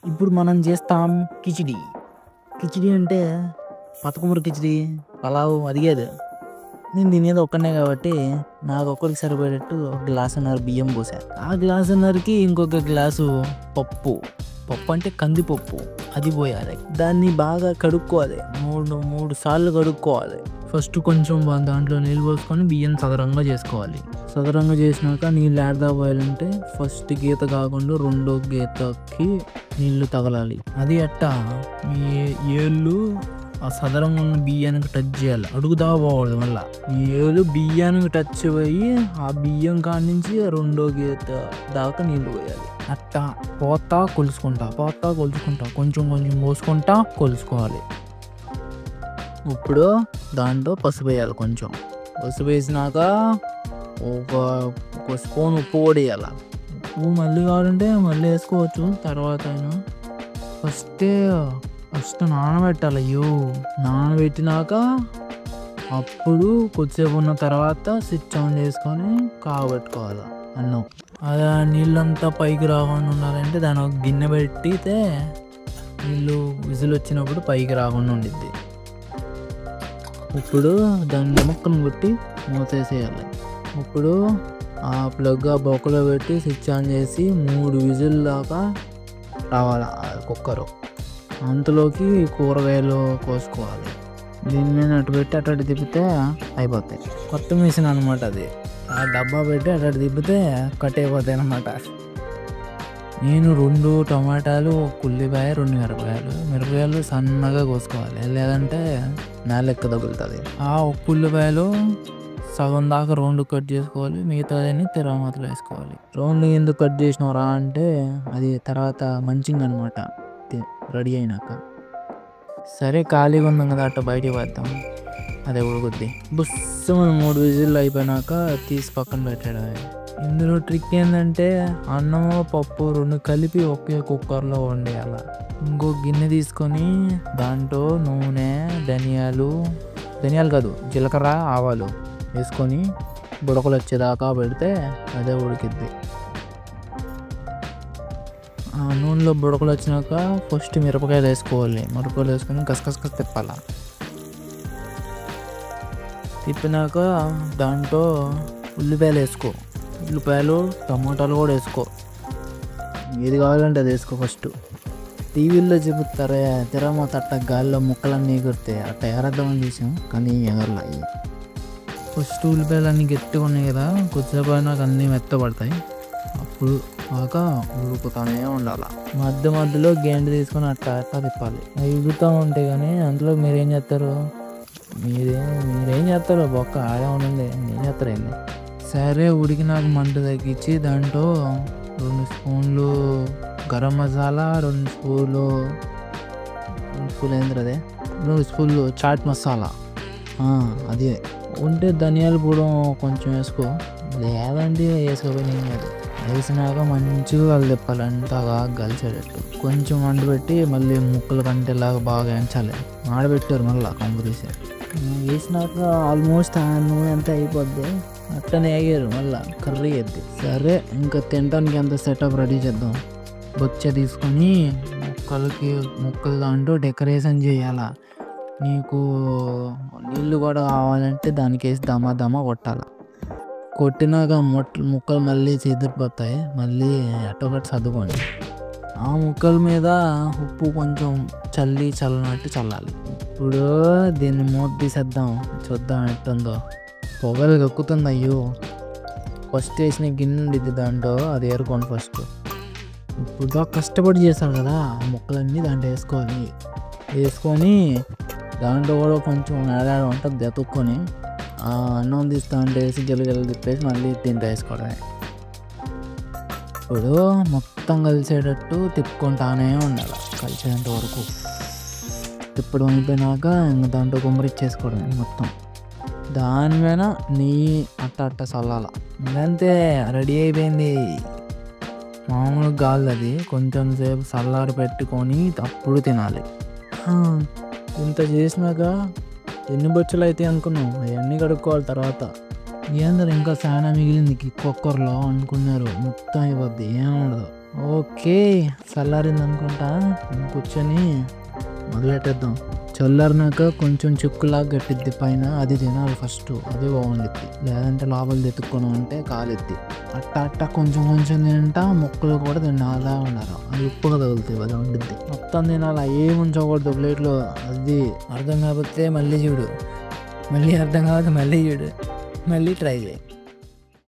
ఇప్పుడు మనం చేస్తాం కిచిడి. కిచిడి అంటే పతకమూర కిచిడి, పలావ్ అది కాదు. నేను తినేది ఒక్కనే కాబట్టి నాకు ఒక్కరికి సరిపోయేటట్టు 1.5 గ్లాసు బియ్యం పోసా. ఆ గ్లాసున్నరకి ఇంకొక గ్లాసు పప్పు. పప్పు అంటే కందిపప్పు, అది పోయాలి. దాన్ని బాగా కడుక్కోవాలి, మూడు సార్లు కడుక్కోవాలి. ఫస్ట్ కొంచెం దాంట్లో నీళ్ళు పోసుకొని బియ్యం సదరంగా చేసుకోవాలి. సదరంగా చేసినాక నీళ్ళు ఏడదా పోయాలంటే ఫస్ట్ గీత కాకుండా రెండో గీతకి నీళ్లు తగలాలి. అది అట్టా ఏళ్ళు ఆ సదరంగా ఉన్న బియ్యానికి టచ్ చేయాలి, అడుగుదా పోవాలి. మళ్ళీ ఏళ్ళు బియ్యానికి టచ్ అయ్యి ఆ బియ్యం కాడి నుంచి రెండో గీత దాకా నీళ్లు పోయాలి. అట్టా పోతా కొలుసుకుంటా కొంచెం పోసుకుంటా కొలుసుకోవాలి. ఇప్పుడు దాంట్లో పసుపు వేయాలి. కొంచెం పసుపు వేసినాక ఒక స్పూన్ ఉప్పు కూడా వేయాలి. ఉప్పు మళ్ళీ కావాలంటే మళ్ళీ వేసుకోవచ్చు తర్వాత అయినా. ఫస్ట్ నానబెట్టాలి. నానబెట్టినాక అప్పుడు కొద్దిసేపు ఉన్న తర్వాత స్విచ్ ఆన్ చేసుకొని కాగబెట్టుకోవాలి అన్నం. అలా నీళ్ళంతా పైకి రాకుండా ఉండాలంటే దాని ఒక గిన్నె పెట్టితే నీళ్ళు విజిల్ వచ్చినప్పుడు పైకి రాకుండా ఉండిద్ది. ఇప్పుడు దాన్ని ముక్కను కొట్టి మూసేసేయాలి. ఇప్పుడు ఆ ప్లగ్ ఆ బొక్కలో పెట్టి స్విచ్ ఆన్ చేసి 3 విజిల్ దాకా రావాలి కుక్కరు. అంతలోకి కూరగాయలు కోసుకోవాలి. దీని మీద అటు పెట్టి అటు తిప్పితే అయిపోతాయి. కొత్త మిషన్ అనమాట అది. ఆ డబ్బా పెట్టి అటు తిప్పితే కట్ అయిపోతాయి అన్నమాట. నేను 2 టమాటాలు, 1 ఉల్లిపాయ, 2 మిరపకాయలు సన్నగా కోసుకోవాలి, లేదంటే నేలెక్క తగులుతుంది. ఆ 1 ఉల్లిపాయలు సగం దాకా రౌండ్ కట్ చేసుకోవాలి, మిగతాదని తిరగమాతలు వేసుకోవాలి. రౌండ్ ఎందుకు కట్ చేసినవరా అంటే అది తర్వాత మంచింగ్ అనమాట రెడీ అయినాక. సరే ఖాళీగా ఉన్నాం కదా అట్ట బయటికి వేద్దాం, అదే ఉడుకుద్ది. బుస్సమని 3 విజిల్లు అయిపోయినాక తీసి పక్కన పెట్టాడు. ఇందులో ట్రిక్ ఏంటంటే అన్నము పప్పు 2 కలిపి ఒకే కుక్కర్లో వండేయాలి. ఇంకో గిన్నె తీసుకొని దాంట్లో నూనె, ధనియాలు కాదు జీలకర్ర, ఆవాలు వేసుకొని బుడకలు వచ్చేదాకా పెడితే అదే ఉడికిద్ది. ఆ నూనెలో బుడకలు వచ్చినాక ఫస్ట్ మిరపకాయలు వేసుకోవాలి. మిరపకాయలు వేసుకొని కసకస తిప్పాలి. తిప్పినాక దాంట్లో ఉల్లిపాయలు వేసుకో, ఉల్లిపాయలు టమాటాలు కూడా వేసుకో, ఏది కావాలంటే అది వేసుకో. ఫస్ట్ టీవీల్లో చెబుతారే తిరగమాత అట్ట గాలిలో ముక్కలన్నీ ఎగురుతాయి, అట్ట ఎగరద్దామని చూసాం కానీ ఎగరలాయి. ఫస్ట్ ఉల్లిపాయలు అన్నీ గట్టిగా ఉన్నాయి కదా, కొద్దిసేపు అయినాక అన్నీ మెత్తపడతాయి. అప్పుడు బాగా ఉడుకుతూనే ఉండాలి. మధ్యలో గేండి తీసుకొని అట్ట తిప్పాలి. అవి ఉడుకుతూ ఉంటాయి. కానీ అందులో మీరేం చేస్తారు బొక్క ఆడే ఉండండి, ఏం చేస్తారు ఏంది. సరే ఉడికినాక మంట తగ్గించి దాంట్లో 2 స్పూన్లు గరం మసాలా, 2 స్పూన్లు ఏంద్రదే 2 స్పూన్లు చాట్ మసాలా, అది ఉంటే ధనియాల పొడి కొంచెం వేసుకో, లేదంటే వేసుకోపోయి కాదు. వేసినాక మంచిగా కలిదిప్పాలి, అంతగా కలిసేటట్టు. కొంచెం పెట్టి మళ్ళీ ముక్కలు కంటేలాగా బాగా ఎంచాలి. ఆడబెట్టారు మళ్ళీ కంపరీసే వేసినాక ఆల్మోస్ట్ నూనె అంతా అయిపోద్ది. అట్టనే వేగారు మళ్ళీ కర్రీ వేద్ది. సరే ఇంకా తినడానికి అంత సెటప్ రెడీ చేద్దాం. బొచ్చ తీసుకొని ముక్కలు దాంట్లో డెకరేషన్ చేయాలా. నీకు నీళ్ళు కూడా కావాలంటే దానికి వేసి దమా కొట్టాలి. కొట్టినాక ముక్కలు మళ్ళీ చెదిరిపోతాయి. మళ్ళీ అట్టొకటి సర్దుకోండి. ఆ ముక్కల మీద ఉప్పు కొంచెం చల్లనట్టు చల్లాలి. ఇప్పుడు దీన్ని మూత తీసేద్దాం, చూద్దాం ఎట్టుందో. పొగలు కక్కుతుంది. అయ్యో ఫస్ట్ వేసిన గిన్నె ఉండిద్ది దాంట్లో, అది ఏరుకోండి ఫస్ట్. ఇప్పుడు కష్టపడి చేశారు కదా, ముక్కలన్నీ దాంట్లో వేసుకొని దాంట్లో కూడా కొంచెం ఏడాడ ఉంటుంది దెతుక్కొని అన్నం తీస్తా అంటే వేసి జల్లు తిప్పేసి మళ్ళీ దీంట్లో వేసుకోవడమే. ఇప్పుడు మొత్తం కలిసేటట్టు తిప్పుకుంటానే ఉండాలి కలిసేంత వరకు. తిప్పడం అయిపోయినాక ఇంకా దాంట్లో గుమ్మరిచ్చేసుకోవడమే మొత్తం. దాని మీద నెయ్యి అట్ట చల్లాల. ఇంకంతే రెడీ అయిపోయింది. మామూలుగా గాలి అది, కొంచెం సేపు చల్లారి పెట్టుకొని అప్పుడు తినాలి. ఇంత చేసినాక ఎన్ని బొచ్చులు అయితే అనుకున్నాం, అవన్నీ కడుక్కోవాలి తర్వాత. ఏందరూ ఇంకా చాలా మిగిలింది కుక్కర్లో అనుకున్నారు, మొత్తం అయిపోద్ది, ఏముండదు. ఓకే. చల్లారింది అనుకుంటా. కూర్చొని మొదలెట్టేద్దాం. చల్లారినాక కొంచెం చిక్కులాగా గట్టిద్ది పైన, అది తినాలి ఫస్ట్. అదే బాగుండిద్ది. లేదంటే లోపల తెతుక్కొని ఉంటే కాలిద్ది. అట్ట కొంచెం కొంచెం తింటా, ముక్కలు కూడా తినాలా ఉన్నారు. అది ఉప్పుగా తగులుతాయి, అది వండిద్ది. మొత్తం తినాలి, ఏమి ఉంచకూడదు ప్లేట్లో. అది అర్థం కాకపోతే మళ్ళీ చూడు, మళ్ళీ అర్థం కాకపోతే మళ్ళీ చూడు, మళ్ళీ ట్రై చేయి.